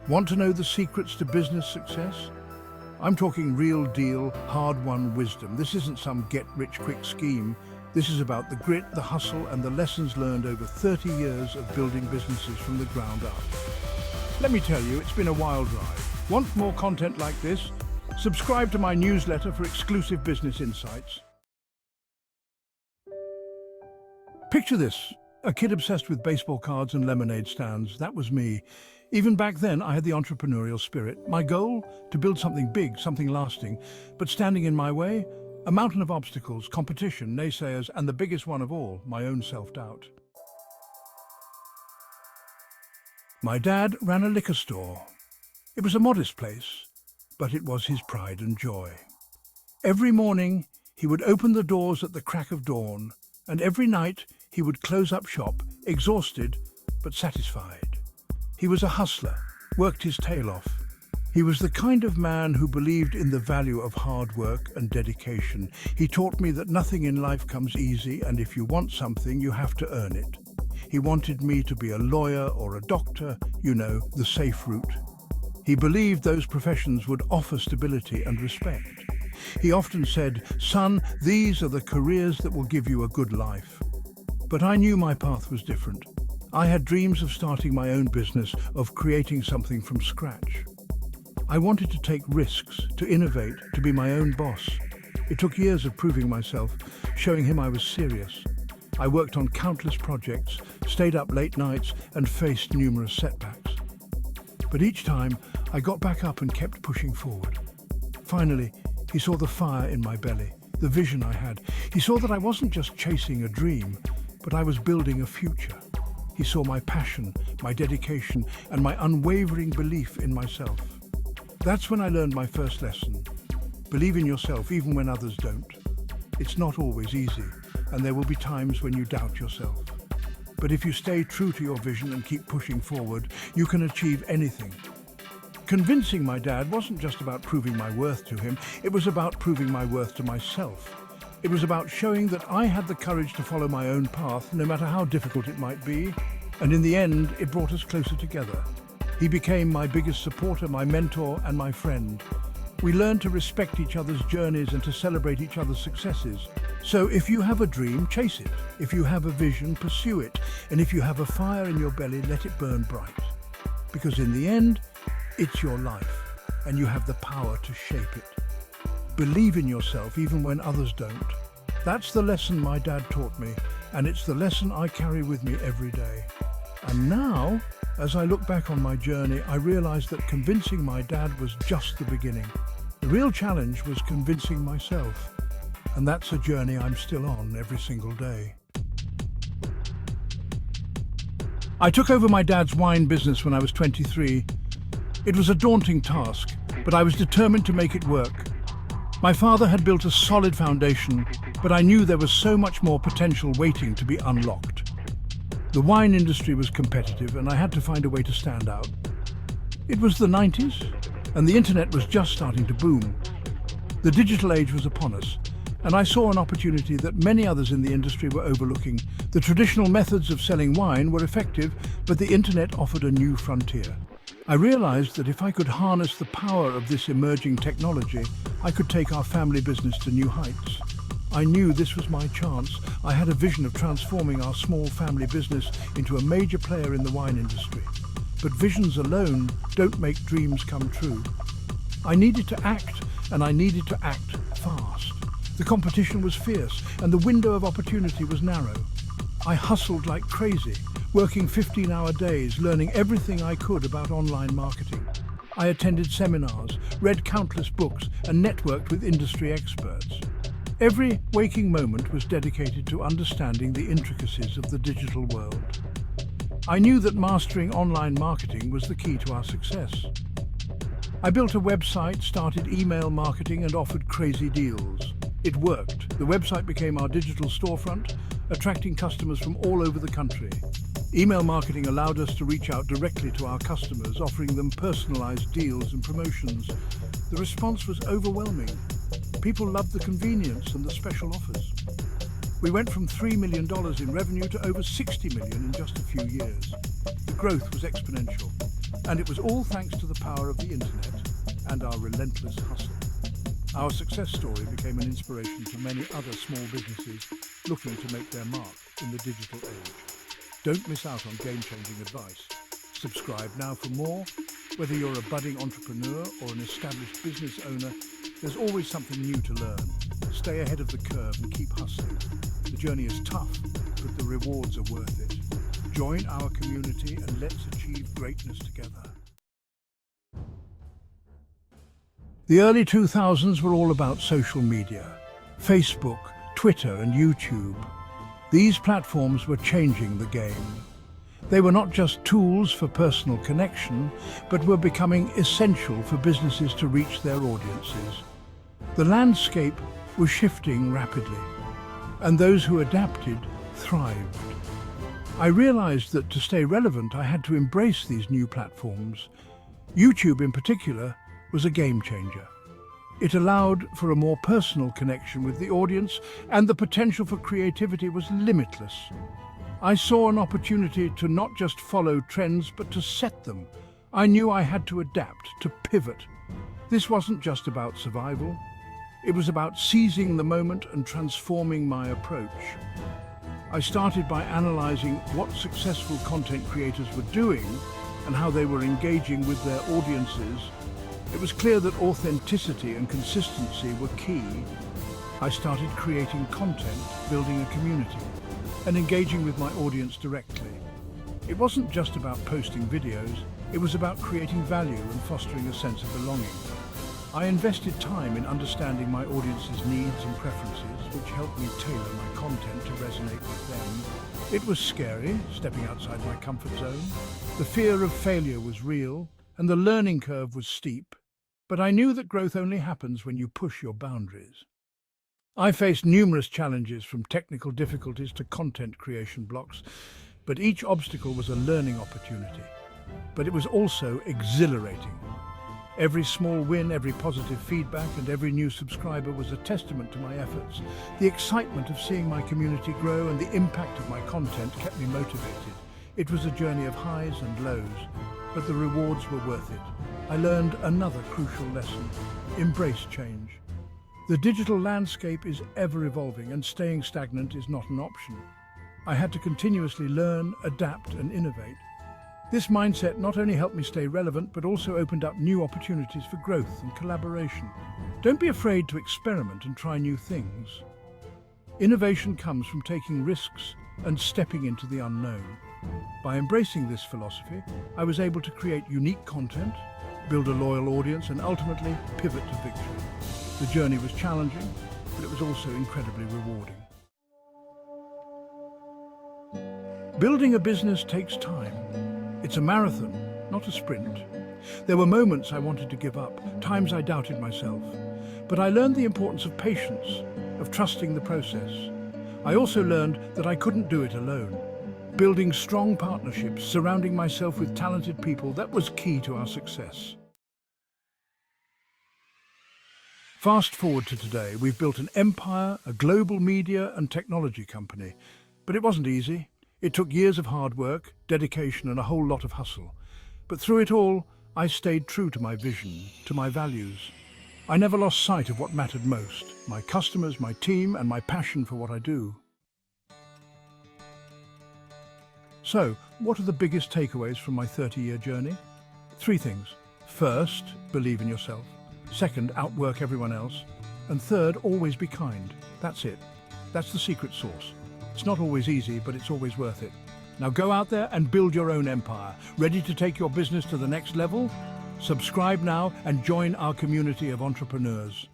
Want to know the secrets to business success? I'm talking real deal, hard-won wisdom. This isn't some get-rich-quick scheme. This is about the grit, the hustle, and the lessons learned over 30 years of building businesses from the ground up. Let me tell you, it's been a wild ride. Want more content like this? Subscribe to my newsletter for exclusive business insights. Picture this, a kid obsessed with baseball cards and lemonade stands. That was me. Even back then, I had the entrepreneurial spirit. My goal? To build something big, something lasting. But standing in my way? A mountain of obstacles, competition, naysayers, and the biggest one of all, my own self-doubt. My dad ran a liquor store. It was a modest place, but it was his pride and joy. Every morning, he would open the doors at the crack of dawn, and every night he would close up shop, exhausted but satisfied. He was a hustler, worked his tail off. He was the kind of man who believed in the value of hard work and dedication. He taught me that nothing in life comes easy, and if you want something, you have to earn it. He wanted me to be a lawyer or a doctor, you know, the safe route. He believed those professions would offer stability and respect. He often said, "Son, these are the careers that will give you a good life." But I knew my path was different. I had dreams of starting my own business, of creating something from scratch. I wanted to take risks, to innovate, to be my own boss. It took years of proving myself, showing him I was serious. I worked on countless projects, stayed up late nights, and faced numerous setbacks. But each time, I got back up and kept pushing forward. Finally, he saw the fire in my belly, the vision I had. He saw that I wasn't just chasing a dream, but I was building a future. He saw my passion, my dedication, and my unwavering belief in myself. That's when I learned my first lesson. Believe in yourself even when others don't. It's not always easy, and there will be times when you doubt yourself. But if you stay true to your vision and keep pushing forward, you can achieve anything. Convincing my dad wasn't just about proving my worth to him, it was about proving my worth to myself. It was about showing that I had the courage to follow my own path, no matter how difficult it might be. And in the end, it brought us closer together. He became my biggest supporter, my mentor, and my friend. We learned to respect each other's journeys and to celebrate each other's successes. So if you have a dream, chase it. If you have a vision, pursue it. And if you have a fire in your belly, let it burn bright. Because in the end, it's your life, and you have the power to shape it. Believe in yourself even when others don't. That's the lesson my dad taught me, and it's the lesson I carry with me every day. And now, as I look back on my journey, I realize that convincing my dad was just the beginning. The real challenge was convincing myself, and that's a journey I'm still on every single day. I took over my dad's wine business when I was 23. It was a daunting task, but I was determined to make it work. My father had built a solid foundation, but I knew there was so much more potential waiting to be unlocked. The wine industry was competitive, and I had to find a way to stand out. It was the 90s, and the internet was just starting to boom. The digital age was upon us, and I saw an opportunity that many others in the industry were overlooking. The traditional methods of selling wine were effective, but the internet offered a new frontier. I realized that if I could harness the power of this emerging technology, I could take our family business to new heights. I knew this was my chance. I had a vision of transforming our small family business into a major player in the wine industry. But visions alone don't make dreams come true. I needed to act, and I needed to act fast. The competition was fierce, and the window of opportunity was narrow. I hustled like crazy, working 15-hour days, learning everything I could about online marketing. I attended seminars, read countless books, and networked with industry experts. Every waking moment was dedicated to understanding the intricacies of the digital world. I knew that mastering online marketing was the key to our success. I built a website, started email marketing, and offered crazy deals. It worked. The website became our digital storefront, attracting customers from all over the country. Email marketing allowed us to reach out directly to our customers, offering them personalized deals and promotions. The response was overwhelming. People loved the convenience and the special offers. We went from $3 million in revenue to over $60 million in just a few years. The growth was exponential. And it was all thanks to the power of the internet and our relentless hustle. Our success story became an inspiration to many other small businesses looking to make their mark in the digital age. Don't miss out on game-changing advice. Subscribe now for more. Whether you're a budding entrepreneur or an established business owner, there's always something new to learn. Stay ahead of the curve and keep hustling. The journey is tough, but the rewards are worth it. Join our community and let's achieve greatness together. The early 2000s were all about social media. Facebook, Twitter and YouTube. These platforms were changing the game. They were not just tools for personal connection, but were becoming essential for businesses to reach their audiences. The landscape was shifting rapidly, and those who adapted thrived. I realized that to stay relevant, I had to embrace these new platforms. YouTube in particular was a game changer. It allowed for a more personal connection with the audience, and the potential for creativity was limitless. I saw an opportunity to not just follow trends, but to set them. I knew I had to adapt, to pivot. This wasn't just about survival. It was about seizing the moment and transforming my approach. I started by analyzing what successful content creators were doing and how they were engaging with their audiences. It was clear that authenticity and consistency were key. I started creating content, building a community, and engaging with my audience directly. It wasn't just about posting videos, it was about creating value and fostering a sense of belonging. I invested time in understanding my audience's needs and preferences, which helped me tailor my content to resonate with them. It was scary, stepping outside my comfort zone. The fear of failure was real, and the learning curve was steep. But I knew that growth only happens when you push your boundaries. I faced numerous challenges, from technical difficulties to content creation blocks, but each obstacle was a learning opportunity. But it was also exhilarating. Every small win, every positive feedback, and every new subscriber was a testament to my efforts. The excitement of seeing my community grow and the impact of my content kept me motivated. It was a journey of highs and lows, but the rewards were worth it. I learned another crucial lesson: embrace change. The digital landscape is ever evolving, and staying stagnant is not an option. I had to continuously learn, adapt, and innovate. This mindset not only helped me stay relevant, but also opened up new opportunities for growth and collaboration. Don't be afraid to experiment and try new things. Innovation comes from taking risks and stepping into the unknown. By embracing this philosophy, I was able to create unique content, build a loyal audience, and ultimately pivot to victory. The journey was challenging, but it was also incredibly rewarding. Building a business takes time. It's a marathon, not a sprint. There were moments I wanted to give up, times I doubted myself. But I learned the importance of patience, of trusting the process. I also learned that I couldn't do it alone. Building strong partnerships, surrounding myself with talented people, that was key to our success. Fast forward to today, we've built an empire, a global media and technology company. But it wasn't easy. It took years of hard work, dedication, and a whole lot of hustle. But through it all, I stayed true to my vision, to my values. I never lost sight of what mattered most: my customers, my team, and my passion for what I do. So, what are the biggest takeaways from my 30-year journey? 3 things. First, believe in yourself. Second, outwork everyone else. And third, always be kind. That's it. That's the secret sauce. It's not always easy, but it's always worth it. Now go out there and build your own empire. Ready to take your business to the next level? Subscribe now and join our community of entrepreneurs.